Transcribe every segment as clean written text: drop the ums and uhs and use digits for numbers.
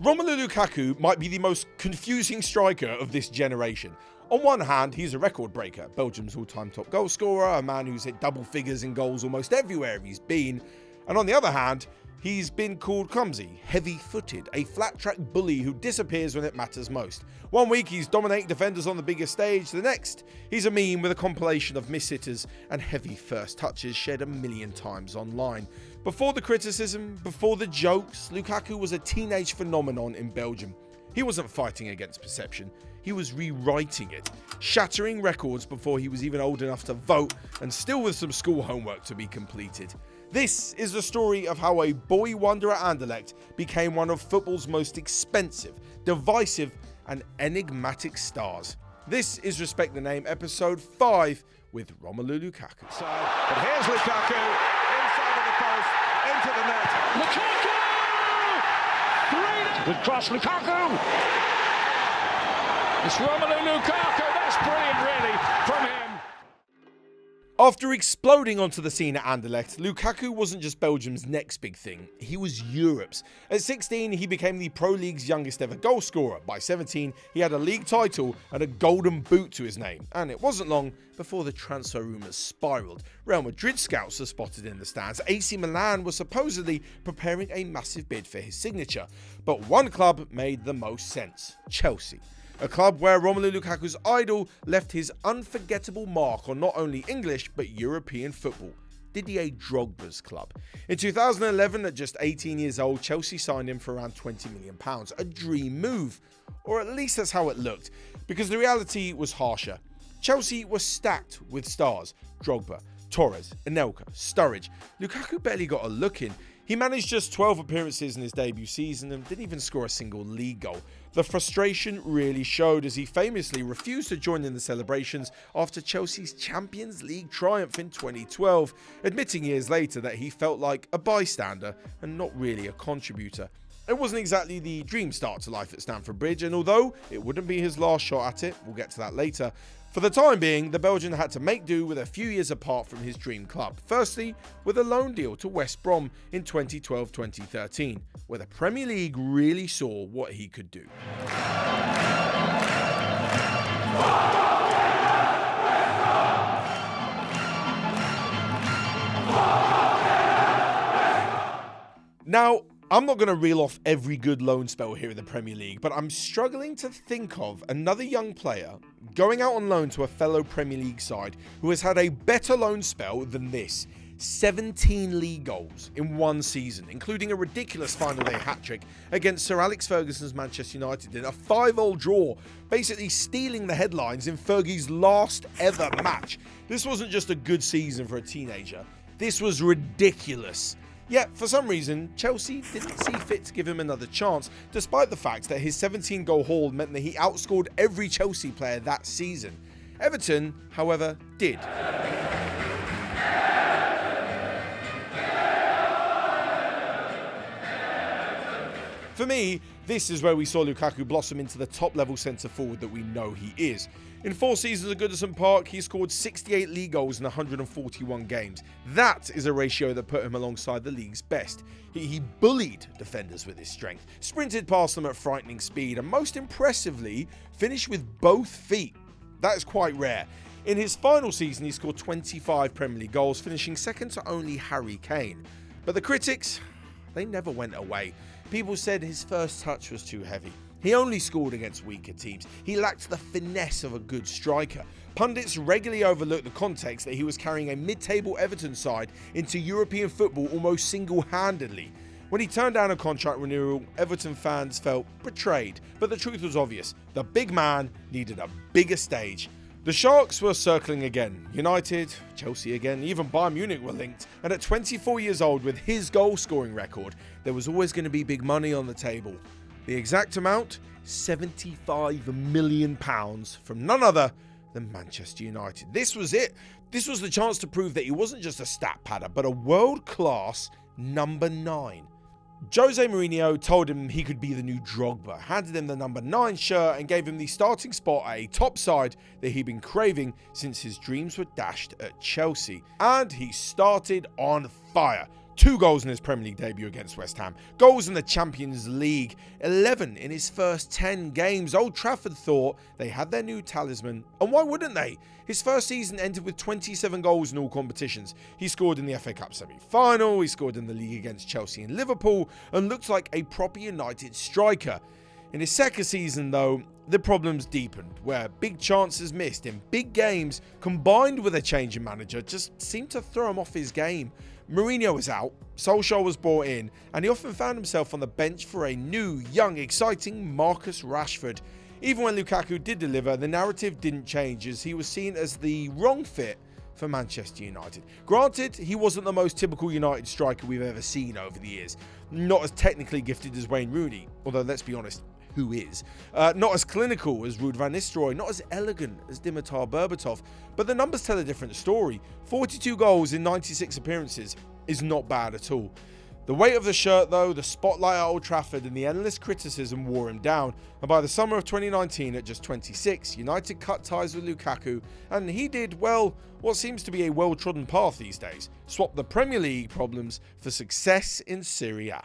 Romelu Lukaku might be the most confusing striker of this generation. On one hand, he's a record breaker, Belgium's all-time top goal scorer, a man who's hit double figures in goals almost everywhere he's been. And on the other hand, he's been called clumsy, heavy-footed, a flat-track bully who disappears when it matters most. One week he's dominating defenders on the biggest stage, the next he's a meme with a compilation of miss-hitters and heavy first touches shared a million times online. Before the criticism, before the jokes, Lukaku was a teenage phenomenon in Belgium. He wasn't fighting against perception, he was rewriting it, shattering records before he was even old enough to vote, and still with some school homework to be completed. This is the story of how a boy wonder at Anderlecht became one of football's most expensive, divisive and enigmatic stars. This is Respect the Name, episode 5 with Romelu Lukaku. But here's Lukaku, inside of the post, into the net. Lukaku! 3-0! Good cross, Lukaku! It's Romelu Lukaku, that's brilliant really, from him. After exploding onto the scene at Anderlecht, Lukaku wasn't just Belgium's next big thing, he was Europe's. At 16, he became the Pro League's youngest ever goal scorer. By 17, he had a league title and a golden boot to his name. And it wasn't long before the transfer rumours spiralled. Real Madrid scouts are spotted in the stands. AC Milan was supposedly preparing a massive bid for his signature. But one club made the most sense: Chelsea. A club where Romelu Lukaku's idol left his unforgettable mark on not only English but European football. Didier Drogba's club. In 2011, at just 18 years old, Chelsea signed him for around £20 million. A dream move. Or at least that's how it looked, because the reality was harsher. Chelsea was stacked with stars: Drogba, Torres, Anelka, Sturridge. Lukaku barely got a look in. He managed just 12 appearances in his debut season and didn't even score a single league goal. The frustration really showed, as he famously refused to join in the celebrations after Chelsea's Champions League triumph in 2012, admitting years later that he felt like a bystander and not really a contributor. It wasn't exactly the dream start to life at Stamford Bridge, and although it wouldn't be his last shot at it, we'll get to that later, for the time being, the Belgian had to make do with a few years apart from his dream club. Firstly, with a loan deal to West Brom in 2012-2013, where the Premier League really saw what he could do. Now, I'm not going to reel off every good loan spell here in the Premier League, but I'm struggling to think of another young player going out on loan to a fellow Premier League side who has had a better loan spell than this. 17 league goals in one season, including a ridiculous final day hat-trick against Sir Alex Ferguson's Manchester United in a 5-5 draw, basically stealing the headlines in Fergie's last ever match. This wasn't just a good season for a teenager, this was ridiculous. Yet, for some reason, Chelsea didn't see fit to give him another chance, despite the fact that his 17-goal haul meant that he outscored every Chelsea player that season. Everton, however, did. For me, this is where we saw Lukaku blossom into the top-level centre-forward that we know he is. In 4 seasons at Goodison Park, he scored 68 league goals in 141 games. That is a ratio that put him alongside the league's best. He bullied defenders with his strength, sprinted past them at frightening speed, and most impressively, finished with both feet. That is quite rare. In his final season, he scored 25 Premier League goals, finishing second to only Harry Kane. But the critics, they never went away. People said his first touch was too heavy. He only scored against weaker teams. He lacked the finesse of a good striker. Pundits regularly overlooked the context that he was carrying a mid-table Everton side into European football almost single-handedly. When he turned down a contract renewal, Everton fans felt betrayed. But the truth was obvious. The big man needed a bigger stage. The Sharks were circling again. United, Chelsea again, even Bayern Munich were linked. And at 24 years old, with his goal-scoring record, there was always going to be big money on the table. The exact amount? £75 million from none other than Manchester United. This was it. This was the chance to prove that he wasn't just a stat padder, but a world-class number 9. Jose Mourinho told him he could be the new Drogba, handed him the number 9 shirt and gave him the starting spot at a top side that he'd been craving since his dreams were dashed at Chelsea. And he started on fire. 2 goals in his Premier League debut against West Ham, goals in the Champions League, 11 in his first 10 games. Old Trafford thought they had their new talisman, and why wouldn't they? His first season ended with 27 goals in all competitions. He scored in the FA Cup semi-final, he scored in the league against Chelsea and Liverpool, and looked like a proper United striker. In his second season though, the problems deepened, where big chances missed in big games combined with a change in manager just seemed to throw him off his game. Mourinho was out, Solskjaer was brought in, and he often found himself on the bench for a new, young, exciting Marcus Rashford. Even when Lukaku did deliver, the narrative didn't change as he was seen as the wrong fit for Manchester United. Granted, he wasn't the most typical United striker we've ever seen over the years. Not as technically gifted as Wayne Rooney, although let's be honest, who is? Not as clinical as 𝗕𝗏𝗧𝗏𝗧𝗏, not as elegant as 𝗕𝗫𝗬𝗏𝗏𝗏𝗏, but the numbers tell a different story. 42 goals in 96 appearances is not bad at all. The weight of the shirt though, the spotlight at Old Trafford and the endless criticism wore him down, and by the summer of 2019 at just 26, United cut ties with Lukaku, and he did, well, what seems to be a well-trodden path these days: swap the Premier League problems for success in Serie A.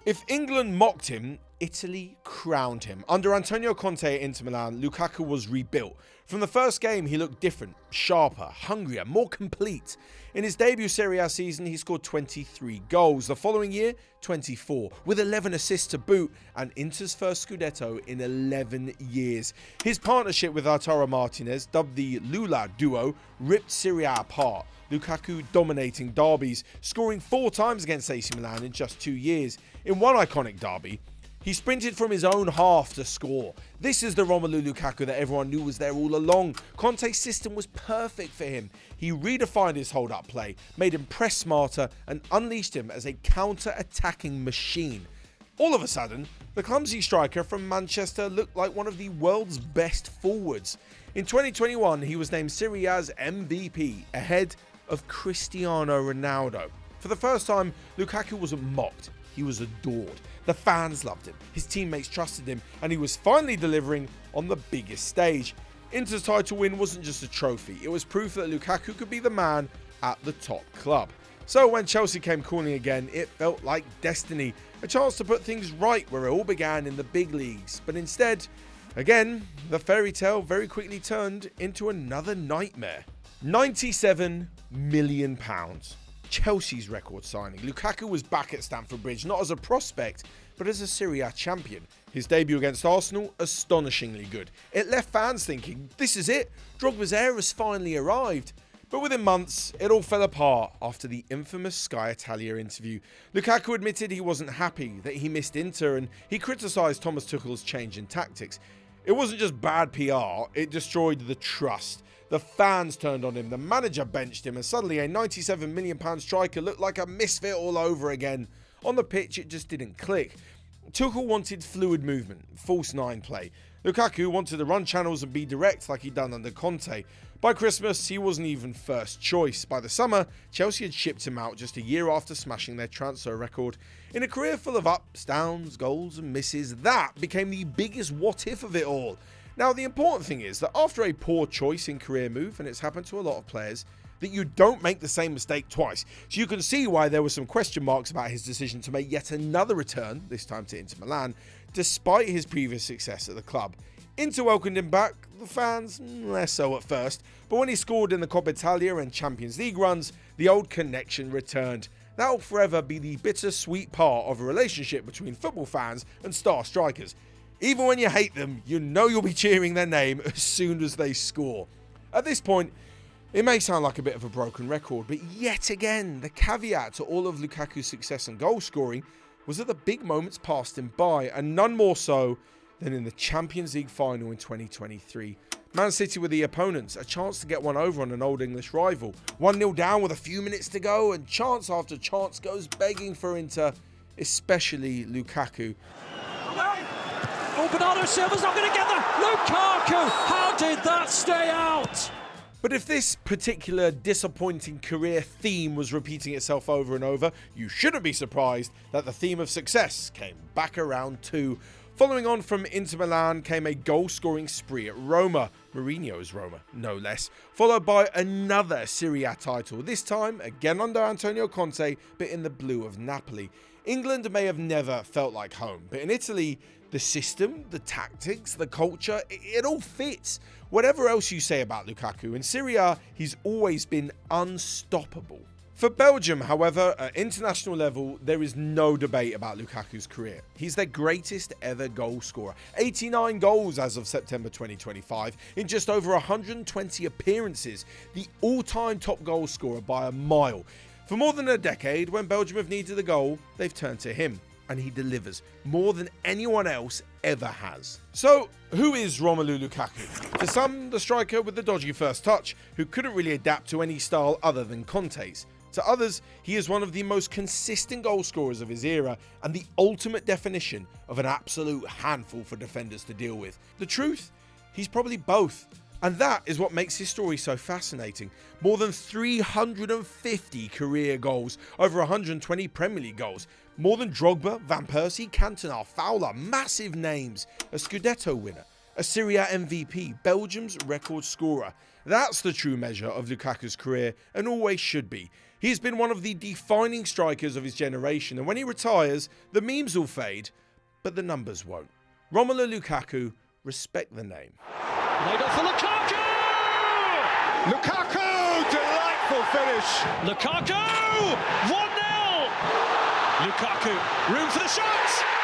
If England mocked him, Italy crowned him. Under Antonio Conte at Inter Milan, Lukaku was rebuilt. From the first game, he looked different, sharper, hungrier, more complete. In his debut Serie A season, he scored 23 goals. The following year, 24, with 11 assists to boot, and Inter's first Scudetto in 11 years. His partnership with 𝗕𝗫𝗓𝗓 Martinez, dubbed the Lula duo, ripped Serie A apart. Lukaku dominating derbies, scoring 4 times against AC Milan in just 2 years. In one iconic derby, he sprinted from his own half to score. This is the Romelu Lukaku that everyone knew was there all along. Conte's system was perfect for him. He redefined his hold-up play, made him press smarter, and unleashed him as a counter-attacking machine. All of a sudden, the clumsy striker from Manchester looked like one of the world's best forwards. In 2021, he was named Serie A's MVP, ahead of Cristiano Ronaldo. For the first time, Lukaku wasn't mocked, he was adored. The fans loved him, his teammates trusted him, and he was finally delivering on the biggest stage. Inter's title win wasn't just a trophy, it was proof that Lukaku could be the man at the top club. So when Chelsea came calling again, it felt like destiny, a chance to put things right where it all began in the big leagues. But instead, again, the fairy tale very quickly turned into another nightmare. £97 million. Chelsea's record signing. Lukaku was back at Stamford Bridge, not as a prospect, but as a Serie A champion. His debut against Arsenal, astonishingly good. It left fans thinking, this is it, 𝗕𝗫𝗓𝗓𝗓 has finally arrived. But within months, it all fell apart after the infamous Sky Italia interview. Lukaku admitted he wasn't happy that he missed Inter, and he criticised Thomas Tuchel's change in tactics. It wasn't just bad PR, it destroyed the trust. The fans turned on him, the manager benched him, and suddenly a £97 million striker looked like a misfit all over again. On the pitch, it just didn't click. Tuchel wanted fluid movement, false 9 play. Lukaku wanted to run channels and be direct like he'd done under Conte. By Christmas, he wasn't even first choice. By the summer, Chelsea had shipped him out just a year after smashing their transfer record. In a career full of ups, downs, goals and misses, that became the biggest what-if of it all. Now, the important thing is that after a poor choice in career move, and it's happened to a lot of players, that you don't make the same mistake twice. So you can see why there were some question marks about his decision to make yet another return, this time to Inter Milan, despite his previous success at the club. Inter welcomed him back, the fans less so at first, but when he scored in the Coppa Italia and Champions League runs, the old connection returned. That will forever be the bittersweet part of a relationship between football fans and star strikers. Even when you hate them, you know you'll be cheering their name as soon as they score. At this point, it may sound like a bit of a broken record, but yet again, the caveat to all of Lukaku's success and goal scoring was that the big moments passed him by, and none more so than in the Champions League final in 2023. Man City were the opponents, a chance to get one over on an old English rival. 1-0 down with a few minutes to go, and chance after chance goes begging for Inter, especially Lukaku. Oh, Bernardo Silva's not going to get there. Lukaku, how did that stay out? But if this particular disappointing career theme was repeating itself over and over, you shouldn't be surprised that the theme of success came back around too. Following on from Inter Milan came a goal-scoring spree at Roma, Mourinho's Roma, no less, followed by another Serie A title, this time again under Antonio Conte, but in the blue of Napoli. England may have never felt like home, but in Italy, the system, the tactics, the culture, it all fits. Whatever else you say about Lukaku, in Serie A, he's always been unstoppable. For Belgium, however, at international level, there is no debate about Lukaku's career. He's their greatest ever goal scorer. 89 goals as of September 2025 in just over 120 appearances, the all-time top goal scorer by a mile. For more than a decade, when Belgium have needed a goal, they've turned to him, and he delivers more than anyone else ever has. So, who is Romelu Lukaku? For some, the striker with the dodgy first touch, who couldn't really adapt to any style other than Conte's. To others, he is one of the most consistent goal scorers of his era and the ultimate definition of an absolute handful for defenders to deal with. The truth? He's probably both. And that is what makes his story so fascinating. More than 350 career goals, over 120 Premier League goals. More than Drogba, Van Persie, Cantona, Fowler, massive names. A Scudetto winner, a Serie A MVP, Belgium's record scorer. That's the true measure of Lukaku's career and always should be. He's been one of the defining strikers of his generation, and when he retires, the memes will fade, but the numbers won't. Romelu Lukaku, respect the name. Laid off for Lukaku! Lukaku! Delightful finish! Lukaku! 1-0! Lukaku, room for the shots!